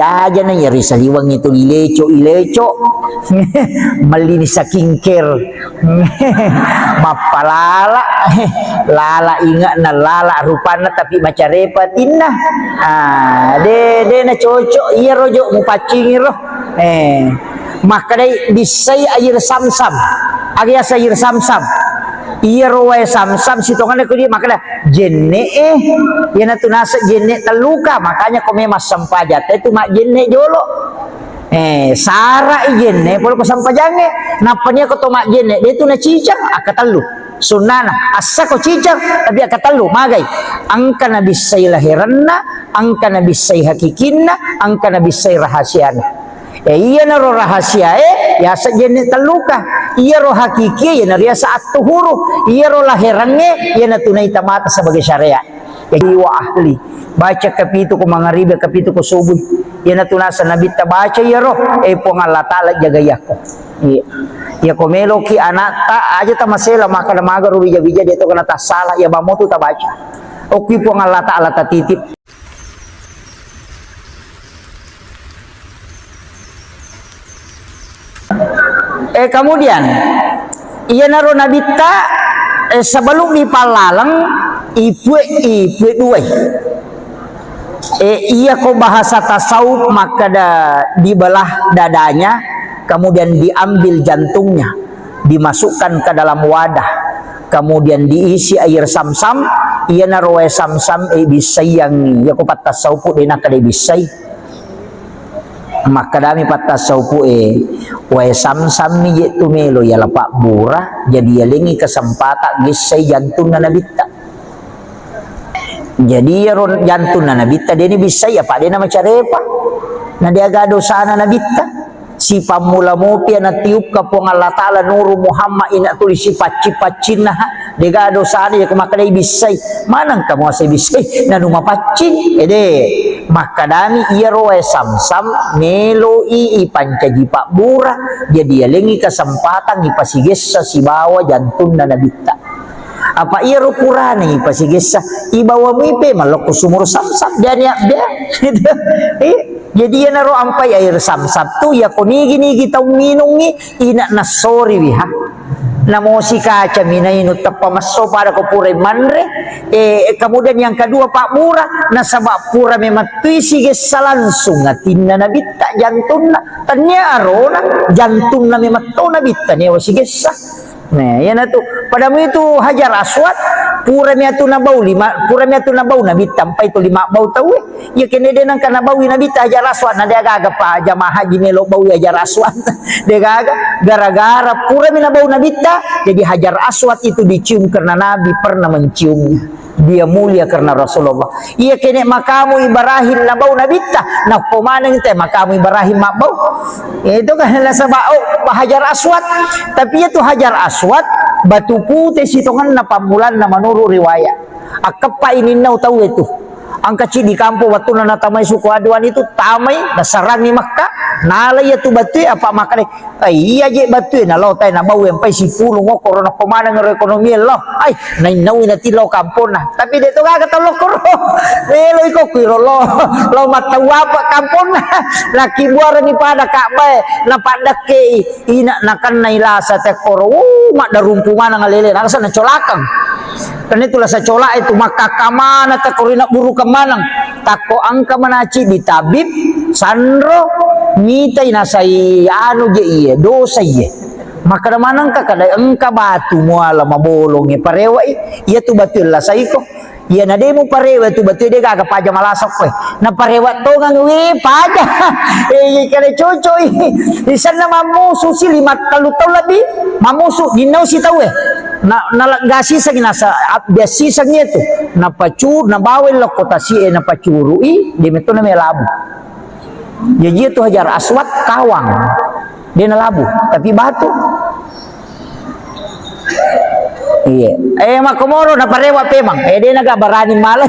aja na yari saliwang itu ileco malinis sa kingkir mapalala lala ingat na lala rupana tapi macarepatin na de na cocok iya rojo mo pacing ro makadai bisay air samsam agya sa air samsam iya roe samsam sitongan ko dia makanya jenne yana tunasa jenne taluka makanya kome mas sampajat itu mak jenne jolo sara jenne polo ko sampajange napanya ko to mak jenne dia tu na cicang akatalu sunana asa ko cicang tapi akatalu magay angka na bisay lahiranna angka na bisay hakikinna angka na bisay rahasiana iya na ro rahasia ya sa jenne taluka iya ro hakiki ya na riya sa atuhuru iya ro lahirange ya na tunay tamata sebagai syariat wa ahli baca kapito ko mga riba kapito ko subuh ya na tunasa nabita baca ya ro po nga Allah taala jagaya ko ya komelo ki anata aja ta masela maka na maga ro bija dito kana ta salah ya bamoto ta baca oki po nga Allah taala ta titip. Kemudian ia naro nabita sebelum dipalalang ibu dua ia ko bahasa tasawuf maka dibelah dadanya kemudian diambil jantungnya dimasukkan ke dalam wadah kemudian diisi air samsam ia naro samsam bisay yang ia ko patasawuf dina kada bisay maka dami patasawuf wae samsam ni tu melo ya lapak bura jadi ya lengi kesempatan gisai jantung na nabita jadi ya jantung na nabita dia ni bisa ya pak dia nama carepa na dia gado sana nabita si pamula mopi na tiup kapong Allah taala nuru Muhammad ina tulis si pacin nah dia gado sana ya kemakadai bisai manang kamu asai bisai na numa pacin maka dami iya roe samsam meloi pancaji pak bura jadi lengi kesempatan ipasiges sa si bawa jantung na nabita apa iya ro purani ipasiges sa ibawa mipe malok sumur samsam dia jadi ya naro ampai air samsam tu ya konigi tau minungi ina nasori wiha namo si kaca minainu tapamaso para ko pure manre kemudian yang kedua pak mura nasabak pura mematui sige langsung ngatinna nabita jantungna tanya arona jantungna mematona bitta ne sige sa nah ya tu padamu itu hajar aswad pura miatu na bau nabita sampai itu 5 bau tahu ya kene denang kana bau nabita hajar aswad na dia gaga pa jamaah haji melo bau hajar aswad dia gaga gara-gara pura mina bau nabita jadi hajar aswad itu dicium karena nabi pernah menciumnya dia mulia karena Rasulullah iya kene makamu Ibrahim na bau nabita na pemanang teh makamu Ibrahim mak bau itu kan sabau hajar aswad tapi itu hajar aswad batu putih sitongan na pamulan na menurut riwayat akapa ini nau tahu itu angka di kampung waktu na natamay suku aduan itu tamay nasarang ni Makkah nalay itu batu apa makane iya je batu na lo tay na bau yang pai sipulong ko corona pemanang ekonomi lo ay nainawi na tilaw kampung na tapi dito ga katalo ko lo iko kiro lo matawa pa kampung na laki buara ni pada kabe na pada ke ina nakan nailasa te koro mak darumpungan ngalele na sana colakang kan itulah sa cola itu maka kamana ta korina buru kemanang tako angka manaci ditabib sandro mitai nasai anu je iya dosa iya maka manang ka kada engka batu muala mabolong parewa iya tu batu la saiko iya na demo parewa tu batu de ga paja malasok we na parewa to ngang we paja kada coco di sana mamusu si 5 tahun lebih mamusu ginau si tahu na gasi sa ginasa biasi sa nyeto na pacur na bawel lo kota si na pacuru di meto na melabu jadi itu hajar aswad kawang dia na labu tapi batu iya makomoro na parewa pemang dia naga barani malay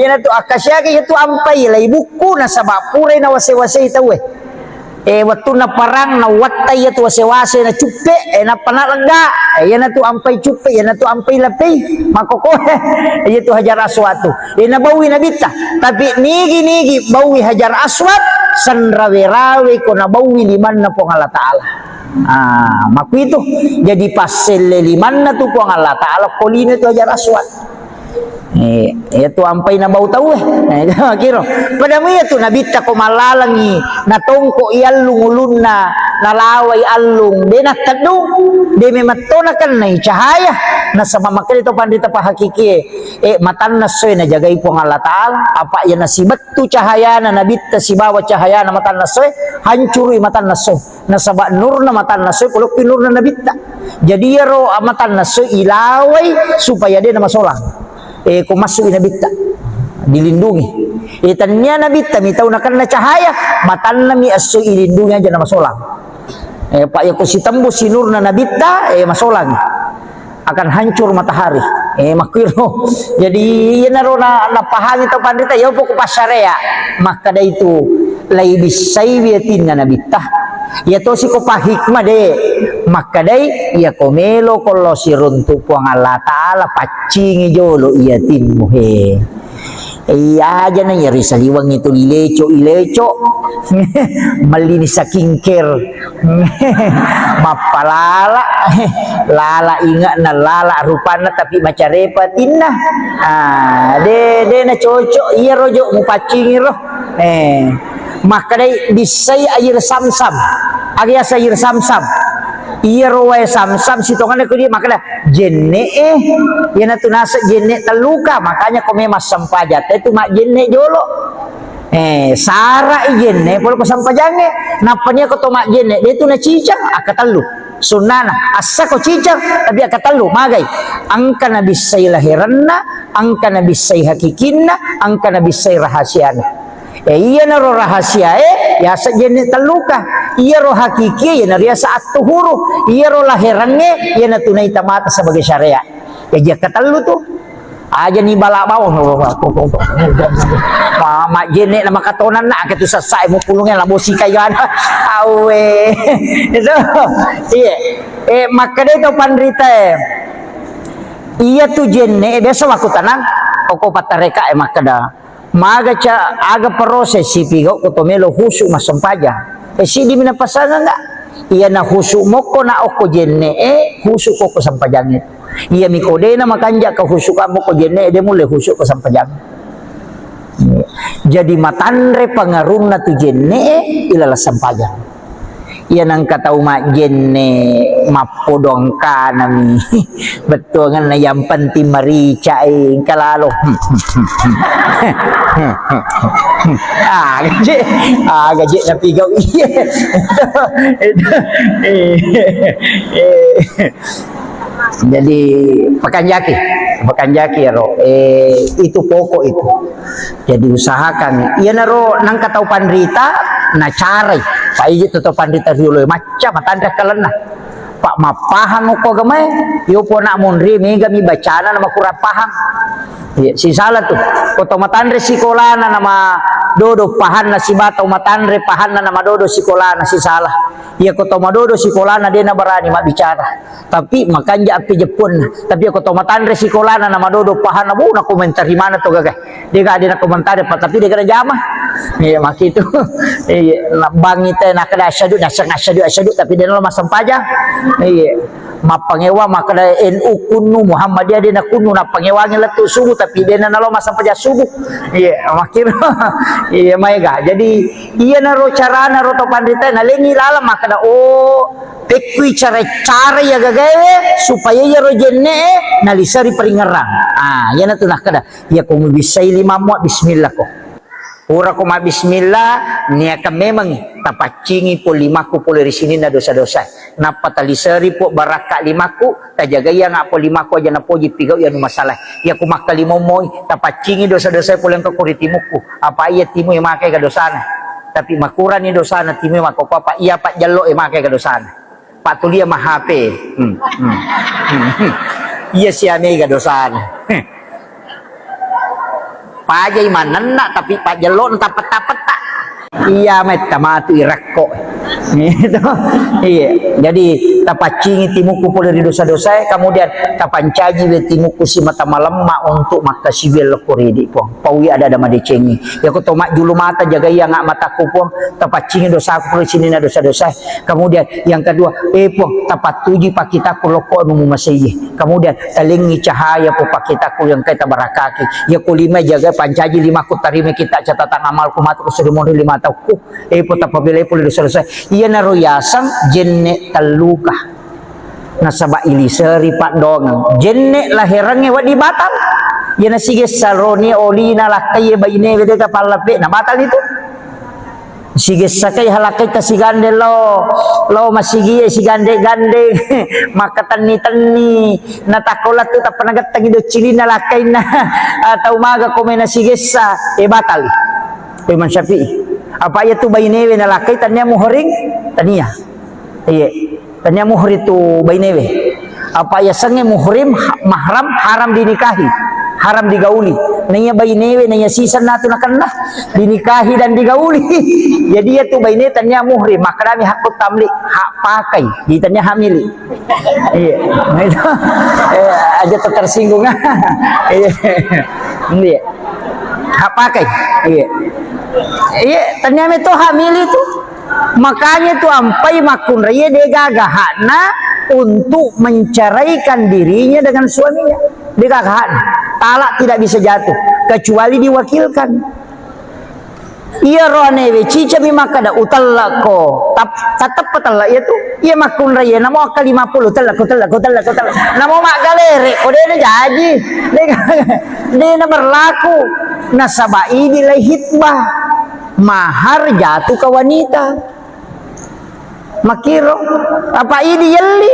na tu akasya kay tu ampay lay buku na sa bapure na wase-wase itaw Waktu na parang na watay ito wase-wase na cupe, na panalaga, yan na to ampay cupe, yan na to ampay lapay, makoko, ito Hajar Aswad to. Nabawi na bita, tapi nigi-nigi, bawi Hajar Aswad, san rawe-rawe ko nabawi liman na po ng Allah Ta'ala. Maku itu, jadi pasel liman na to po ng Allah Ta'ala, kolino ito Hajar Aswad. Ito ampay na bau tahu kiro pada mo ito nabita ko malalangi natongko ialung ulun na nalaway alung de natadung de may matonakan na cahaya na sa mamakil ito pandita pa hakiki matan na soy na jagay po ng Allah Ta'ala apa yan na si batu cahaya na nabita si bawa cahaya na matan na soy hancuri matan na soy nasaba nur na matan na soy pulok pinur na nabita jadi yaro matan na soy ilaway supaya dia na masolang kung masuk inabita dilindungi tanya nabita mitaw na kan na cahaya matan na mi aso ilindungi aja na masolang pak ya ko si tambo sinur na nabita masolang akan hancur matahari makiro jadi yan na ro na napahangin ito pandita yaw po ko pasaraya maka da itu lay bisay biyatin na nabita ya to si ko pahikma de makadai ya komelo kalau si runtuk puang Allah Ta'ala pacingi jolo iya timmu he iya aja na yari saliwang itu ileco malini sakingker mapalala lala ingat na lala rupana tapi maca repatin na de na cocok iya rojo mu pacingi roh makadai bisay air samsam agya sayur samsam iya rawai samsam sitongan ko dia makanya jenne yana tu nasa jenne taluka makanya ko memas sampajat itu mak jenne jolo sara jenne polo ko sampajange napanya ko to mak jenne dia tu na cicang akatalu sunana asa ko cicang tapi akatalu magay angka na bisay lahiranna angka na bisay hakikinna angka na bisay rahasiana iya na ro rahasia ya sa jenne taluka iya ro hakiki ya na riya sa atuhuro iya ro lahirange ya na tunay tamata sebagai syariat ya katalu tu aja ni bala bawah mak jenne na makatonan na ketu sa mo pulungnya labosi kayan awe itu iya maka dito pandrita iya tu jenne biasa waktu tanang oko patareka makada maga cha aga proses si pigo ko tomelo husu masampaja si di minapasana nga iya na husu mo ko na oko jenne husu ko sampajang itu iya mikode na makanja ka husu ka mo ko jenne de mule husu ko sampajang jadi matanre pangarum na tu jenne ilala sampajang iya nang katau mak jenne mapodong ka nami betul ngan na yang penting marica kalalo gaji na pigaw iya jadi pakanjaki ro itu pokok itu jadi usahakan iya na ro nang katau pandrita na carai paiji to pandrita riulo macam matanda kalena pak mapahang ko gamay yo po na monri mega mi bacana na makura pahang si salah tuh koto matandre sikolana nama dodo pahan na si bataw matandre pahan na nama dodo sikolana si salah iya koto madodo sikolana dia na barani mabicara tapi makanya api Jepun tapi koto matandre sikolana nama dodo pahan na na komentar di mana tuh gagay dia gak ada na komentar tapi dia kena jamah iya mak itu bangite na kada asyadu tapi dia na masam pajang iya mapangewa makada NU kunu Muhammadiyah dia na kunu na pangewangin letu subuh tapi dia na nalo masam pajang subuh iya makin iya maiga jadi iya na ro cara na ro to pandita na lengi lala makada pekui cara ya gagawe supaya ya ro jenne nalisari peringerang ya na tunah kada ya ko bisay lima mo bismillah ko ura ko bismillah niya ka memang tapacingi po limaku po dari sini na dosa-dosa napatalisari po baraka limaku tajagaya nga po limaku aja na po jipigaw yan masalah ya ko makalimo mo tapacingi dosa-dosa po lang kakuritimuku apa iya timo yung makay kadosana tapi makuran ni dosana timo yung makopapa iya pak jalo yung makay kadosana patulia mahape iya siya may kadosana pajay manan na tapi pajalon tapat-tapat tak iya met tamatu irak ko Gitu. Iya. Jadi tapacingi timuku pula dari dosa-dosa, kemudian tapancaji we timuku si mata malam ma untuk maka sibil kuridi po. Pawi ada madecengi. Ya ko tomak julu mata jaga yang ngak mataku po tapacingi dosa aku sini na dosa-dosa. Kemudian yang kedua, po tapat tuji pakitaku loko anu masih. Kemudian talingi cahaya po pakitaku yang kita barakaki. Ya kulima jaga pancaji lima ku tarime kita catatan amalku matu sedemoni lima taku. Po tapabile po dosa-dosa. Iya naruyasang jenne taluka nasaba iliseri pak dongang jenne lahirannya wa di batal ya nasige salroni olina lakai baine wede kapal lape na batal itu sige sakai halakai ta sigande lo masigi sigande gande maka tani na takolat tu ta panagat tangi do cilina lakai na atau maga komena sige sa batal Imam Syafi'i apa ya tu bainewe na lakai tanya muhring tania iya tanya muhri tu bainewe apa ya sange muhrim mahram haram dinikahi haram digauli nanya bainewe nanya sisa natu nakanlah dinikahi dan digauli jadi ya tu bainewe tanya muhrim maka kami hak tamlik hak pakai ditanya hak milik iya itu aja tersinggung iya hak pakai iya iya ternyata itu hamil itu makanya tuh ampai makun raya dia gagahana untuk menceraikan dirinya dengan suaminya dia gagahan talak tidak bisa jatuh kecuali diwakilkan iya rohane cica maka ada utalla ko tetap petalla itu iya makun raya namo akal 50 talak namo mak galere ko dia jadi dia berlaku nasaba ini lah hitbah mahar jatuh ke wanita makiro apa ini yelli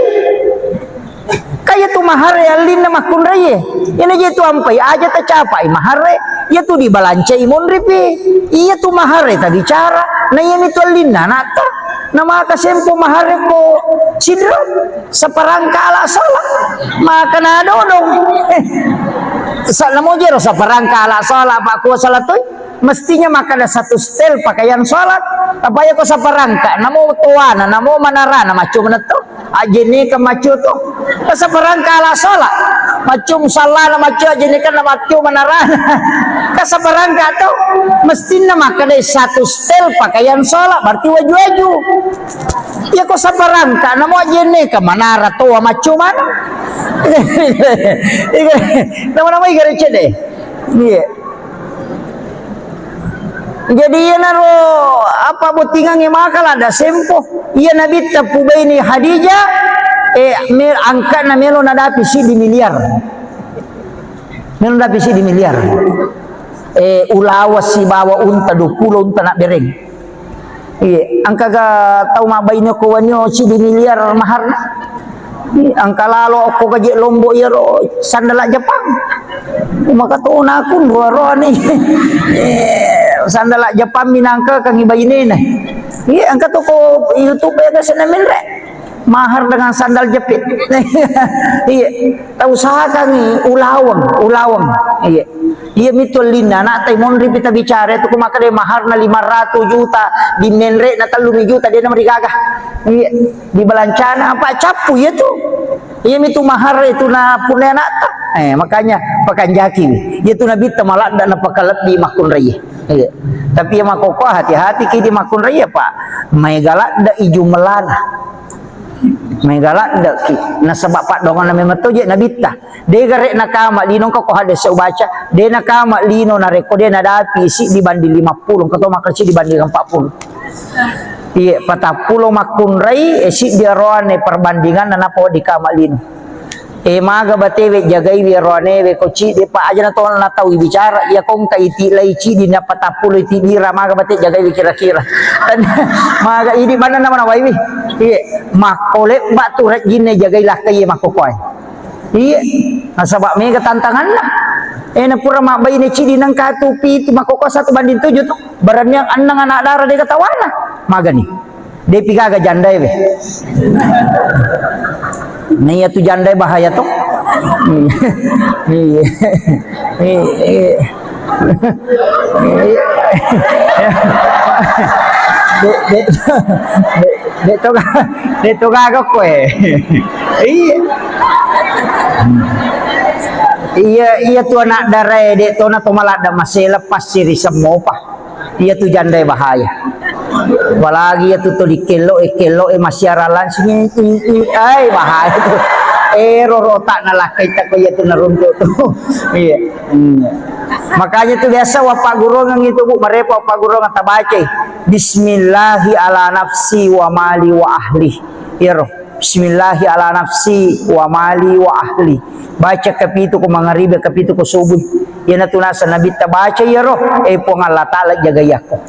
kaya tu mahar yelli na makun raya ini je tu ampai aja tercapai mahar ya tu dibalancai monripi iya tu mahar tadi cara na ini tu lina nata nama kasempo mahar ko sidra seperangka ala salah maka na dodong sa namo jero seperangka ala salah pak ku salat mestinya maka ada satu stel pakaian salat apa ya ko seperangka namo tuana namo manarana macu meneto ajene ke macu to seperangka ala salat macum salah na macu ajene kan macu manarana ka seperangka to mestinya maka ada satu stel pakaian salat berarti waju-waju ya ko seperangka namo ajene ke manara to macu mana nama-nama igare deh iya jadi ya naro apa butingan yang makal ada sempo iya nabi tapu baini Hadijah angkat na melo nadapi si di miliar melo nadapi si di miliar ulawas si bawa unta 20 unta nak bereng iya angka ga tau mabainyo ko wanyo si di miliar mahar angka lalo ako kaji lombok ya ro sandala Jepang maka tuh nakun roh nih sandala Jepang minangka kang ibaine nah iya angka tuh ko YouTube ya kasana menre mahar dengan sandal jepit iya tahu usaha kami ulawang iya iya mitul lina nak tay mon ripita bicara itu kumaka de mahar na 500 juta di menre na 3 juta dia na marigagah iya di balancana apa capu ya tuh iya mitu mahar itu na punena ta makanya pakanjaki itu nabi tamalak dan pakalat di makun raya iya tapi ya makoko hati-hati ki di makun raya pak may galak da iju melana Megala ndak na sebab pak dongan na memeto je nabita de garek nakama lino ko hade sa ubaca de nakama lino na rekode na dati si dibanding 50 kato makarsi dibanding 40 iya 40 makun rai si dia roane perbandingan na napo di kama lino maga batewe jagai wi roane we koci de pa aja na to na tahu bicara ya kong kaiti laici di na 40 ti dira maga bate jagai wi kira-kira maga ini mana nama wai wi iya makolek batu rek gine jagailah kaya makokoy iya nasabak mega tantangan lah na pura mak bayi ne cidi nang katupi itu makoko 1 banding 7 tuh baran yang anang anak darah de katawana maga nih de pigaga jandai we nih tu jandai bahaya tuh iya dito gaga ko eh. Iya tu anak darai dito na tumalada masela pasiri sa mo pa. Iya tu jandai bahaya. Apalagi ya tu dikelo masyaralan sini ay bahaya tu. Rorota na lakay ta ko ya tu narunto tu. Iya. Makanya tu biasa Pak Guru ng itu Bu, marepa Pak Guru ng tabace. Bismillahi ala nafsi wa mali wa ahli. Iro. Bismillahi ala nafsi wa mali wa ahli. Baca kapito ko mga ribe, kapito ko subuh. Yan na tunasa nabi tabace iro. Po nga latala jagaya ko.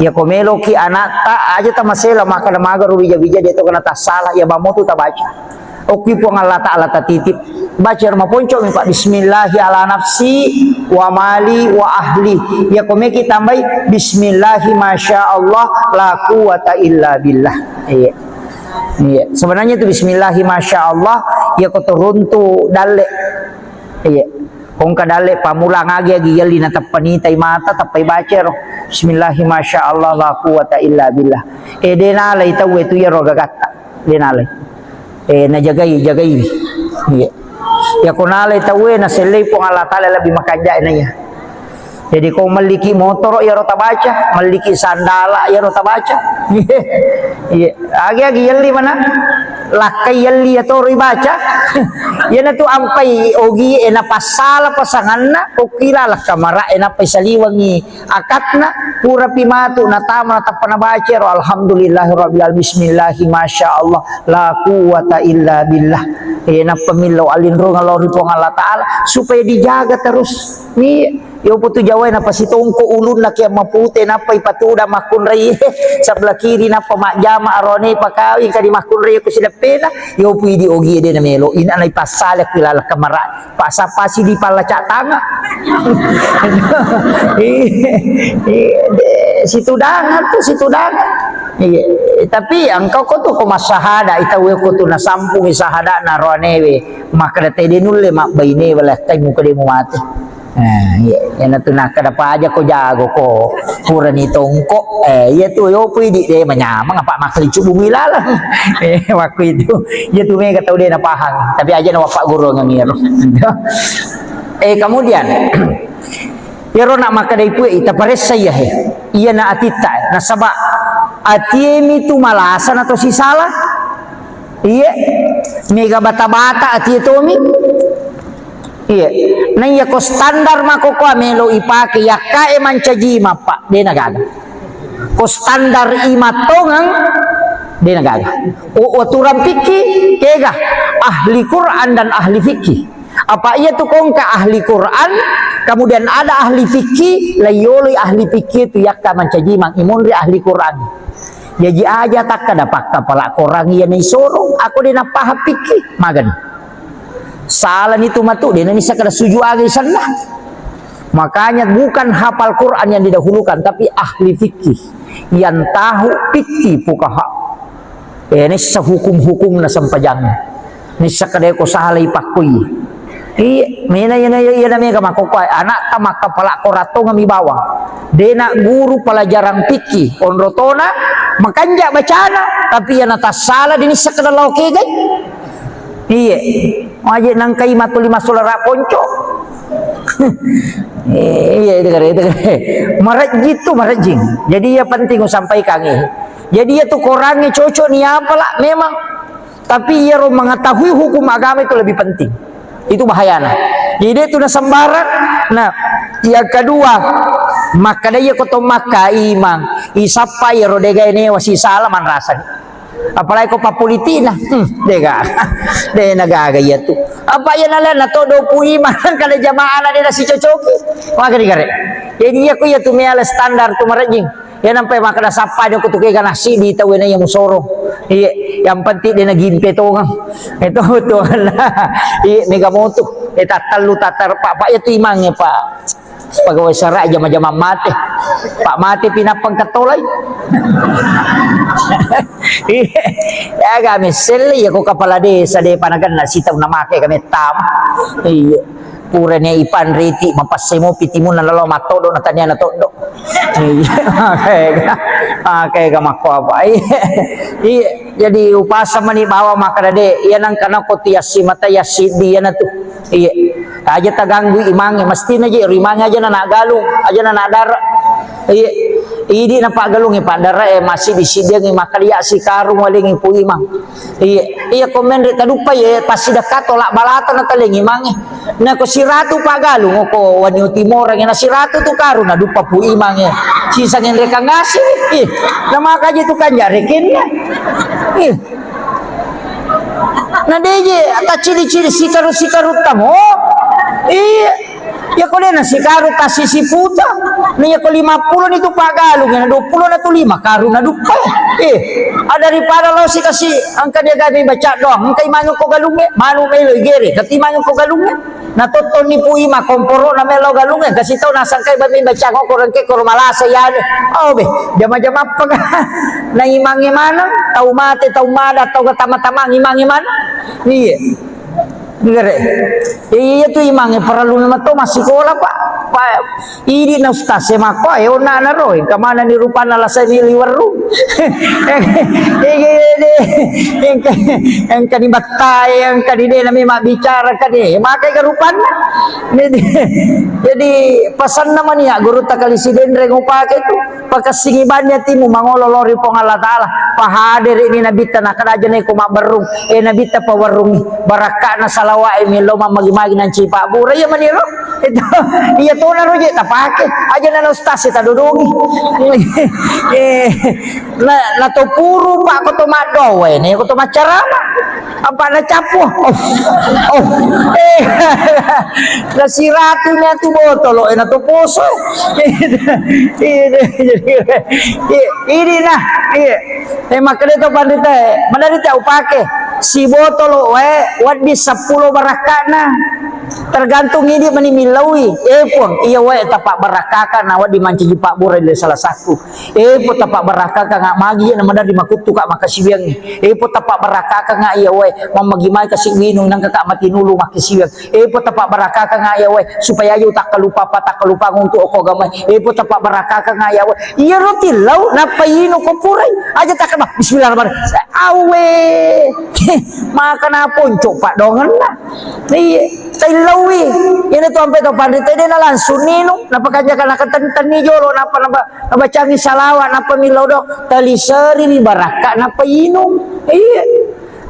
Ya komelo ki anak ta aja ta masela maka namaga ruwija-wija dito kana ta salah ya bamotu tabaca. Oki po nga lata titip. Baca rumah ponco mi Pak. Bismillahi ala nafsi wa mali wa ahli. Ya komeki tambai bismillahi masya Allah la quwata illa billah. Iya. Iya. Sebenarnya itu bismillahi masya Allah ya ko turuntu dalle. Iya. Kung kadale pamula ngagi yali na tapanitay mata tapay baca ro. Bismillahi masya Allah la quwata illa billah. Denalay taw itu ya ro gagata. Denalay. Najagai iya. Ya kunalay tawe na selay po nga latala labi makanja na ya. Jadi kung maliki motor ya rota baca, maliki sandala ya rota baca. Iya. Agi yalli mana? Lakay yalli ya toro baca. Yan na to ampay ogi na pasala pasangan na o kilala kamara na paisaliwang ni akat na pura pimato na tama na tapanabaca ro alhamdulillahi rabbil alamin bismillahi masya Allah la quwata illa billah. Na pamilaw alinro nga lori po nga Allah Ta'ala supaya dijaga terus ni yo po tu Jawa na pasitong ko ulun na kaya mapute na pa ipatuda makun ray sa belakiri na pamakjama arone pakawi kadi makun ray ko sila pena yo po di ogi de na melo ina na ipasala kilala kamara pasapasi di pala tanga situ dangan tapi angkau ko to kumasahada itawe ko to na sampung isahada na ronewe makadate dinulle mak baine wala tay mo kade mo mate. Yan na na kada pa aja ko jago ko pura ni tongko ya tu yo pwede de manyamang apa makalicu bumila lang waktu itu ya tu may kataw de na pahang tapi aja na Pak Guru ngamiro. Kemudian yaro nak makadai pu ita pares saya iya na atita na saba atiemi tu malasan atau si salah iya mega bata-bata ati itu mi. Iya, nang ya ko standar mako ko melo ipake ya kae mancaji Pak de nagaga. Ko standar imatongang de nagaga. O aturan fikih kega ahli Quran dan ahli fikih. Apa ia tuh kongka ahli Quran, kemudian ada ahli fikih, layoli ahli fikih tu yakka mancaji mang imunri ahli Quran. Jadi aja tak kada pakta pala korang iya ni sorong aku de napah fikih magan. Salah itu matu dia bisa kada suju agi sana. Makanya bukan hafal Quran yang didahulukan tapi ahli fikih yang tahu fikih fuqaha. Ini sehukum-hukum na sampajang. Ni sakade ko salah ipakui. Mina yana namanya kamako anak tamak kepala korato ngami bawa. Dena guru pelajaran fikih onrotona makanja bacana tapi yana tas salah dini sakada lauke gay. Iya, aja nang kai matuli masulara ponco. Iya itu kan. Marajin tu marajin. Jadi ya penting sampaikan ini. Jadi ya tu korangnya cocok ni apalah memang. Tapi ya ro mengetahui hukum agama itu lebih penting. Itu bahayana. Jadi itu na sembarang. Nah, yang kedua maka dia koto maka imang isapa ya ro dega ini wasi salah man rasanya. Apalagi ko papulitina dega de nagaga ya tu apa ya nala na todo puiman kada jamaah na de si cocoki maka digare jadi aku ya tu meala standar tu marajing ya nampai maka na sapa de kutu ke kana si di tawe na yang musoro yang penting de nagimpe to ngam itu tu mega moto tatalu tatar pak ya tu imangnya Pak pegawai syara jama-jama mate Pak mate pinapang katolay ya kami seli ya ko kapala desa de panagan na sitaw na make kami tam iya puranya ipan riti mapasemo pitimun na lalo matodo na tanya na todo. Kayak mako apa. Jadi upasa mani bawa makadade yan ang kanako tiyasi mata yasi dia na tu. Iya. Aja taganggu imangnya mesti na je rimangnya aja na nagalung aja na nadara. Iya. Idi na pagalung Pak dara masih disidiang makalia si karung waling pu imang. Iya komen re tadupa ye pasti dekat tolak balatan na taling imang. Na ko si ratu pagalung ko wanyo timor na si ratu tu karung na dupa pu imang ye. Sisa ngin reka ngasih. Na makaje tu kan jarekin ya. Na deje ata ciri-ciri sikaru tamo. Iya. Ya ko na si karu tasisi puta. Niya ko 50 nito pagalong na 20 na to 5 karu na dupa. Daripada lo si kasi ang kanya gabi baca doang. Ang kay manyo ko galunge, manu melo igere, kati manyo ko galunge. Natuton ni puima komporo na melo galunge kasi taw nasang kay babi baca ko kurang ke kurmalasa yan. Oh be, jama-jama pag na imangi manang, tau mate, tau mada, tau katama-tama imangi manang. Iya. Gere. Iya tu imangnya perlu nama tu masih sekolah pak. Ini na ustaz semako ayo na roy. Kamana ni rupa na lasai ni liwaru. Yang kani batai yang kani dia nami mak bicara kani. Makai kerupan. Jadi pesan nama ni guru takali sidendre ngupake tu. Pakasingibannya timu mangololori pong Allah Ta'ala. Pahadir ini nabita nakadaja na ko mabarung. Nabita pawarungi. Baraka na salawa milo mamagi-magi ng cipa bura ya maniro. Ito iya to na roje tapake. Aja na ustaz ta dudungi. Na to puro pa ko to madowe ni ko to macarama. Apa na capo. Na siratunya tu botolo na to puso. Ini nah, makanya itu pandita, mana dia upake si botol wat di 10 barakana tergantung ini mani milawi pun iya tapak barakaka na wat di manci Pak Bura dari salah satu pun tapak barakaka ngak magi na mana di makutu kak makasibiang pun tapak barakaka ngak iya mamagimay kasing minung nang kakak matinulu makasibiang pun tapak barakaka ngak iya supaya ayo tak kalupa untuk oko gamay pun tapak barakaka ngak iya iya rotilaw napayino ko puray aja tak ba bismillahirrahmanirrahim awe maka na ponco pak dongan na tailawi yan ito ang peto pandita din na langsung nino napakanya ka nakatan ni jolo nabacangi salawa napamilaw do talisari ni baraka napainom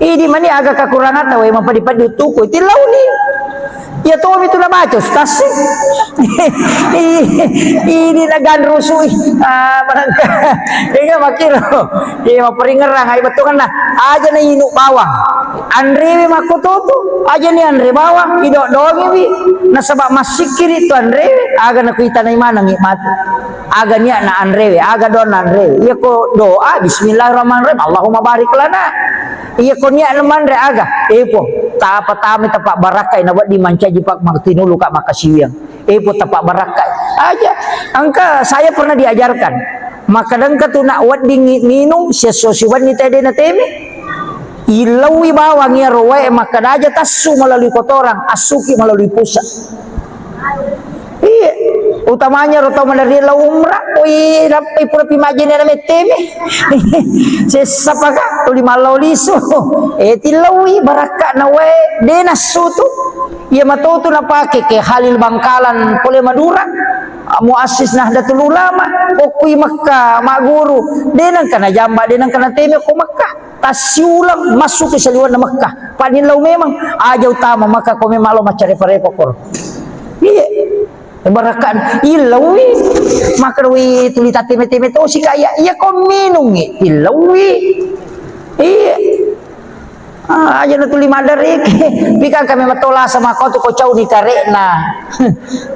di mani agak kakurangan na way mapadipad tukoy tilaw ni ya to itu na machos tas ini naganrusui barangka iya makiro iya maparingerang ay batungan na aja na inu bawang Andre makututu aja ni Andre bawang idok-dogi wi nasabak masikir itu Andre aga nakuita na imana ngikmat aga niya na Andre aga don Andre iya ko doa bismillahirrahmanirrahim Allahumma barik lana iya ko niya naman re aga po tapat-tami tapak barakai na wat di manca jipak magtinulu kak makasiwiang po tapak barakai aja angka saya pernah diajarkan makadang katuna wat di minum sesiwan ni tede na teme ilawi bawang ya roe makadaja tasu melalui kotoran asuki melalui pusat iya utamanya roto menerima umrah oi rapi pura pimajin na meteme sesapaka tuli malau liso tilawi baraka na we denasu tu ia matoto na pake ke Halil Bangkalan pole Madura muassis Nahdlatul Ulama okui Makkah maguru denang kana jamba denang kana teme ko Makkah tasiulang masuk ke saliwan na Makkah panilaw memang aja utama maka ko memalo macare-parepo kor iya barakan ilawi makarwi tulita teme-teme to si kaya iya ko minungi ilawi iya aja na tuli madarik bika kami matola sama kau tu kau cau ni tarik na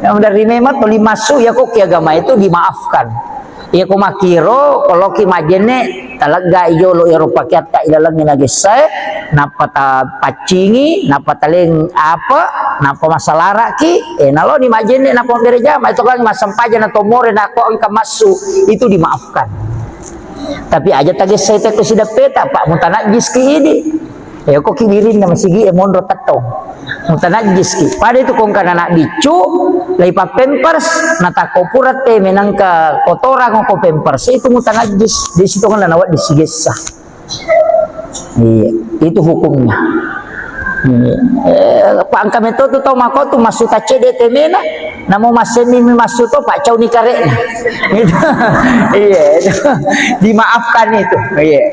yang dari memang tuli masuk ya kok agama itu dimaafkan iya ko makiro kalau ki majene talaga iyo lo Eropa kiat ka ilalang na gesay napata pacingi napataling apa napa masalara ki nalo ni majene napa gereja itu kan masampaja na tomore na ko angka masu itu dimaafkan tapi aja tagis saya tak sudah peta pak mutanajis ki ini ko kibirin na masigi monro tato mutanajis ki pada itu kung kana bicu lay pa pampers natako purat menang ka kotoran ko pampers itu mutanajis di situ kan nawat disigesa. Iya, itu hukumnya. Pak kami to mako tu masuk cede temena namo masemi masuk to pak cau ni karek gitu. Iya, dimaafkan itu. Iya.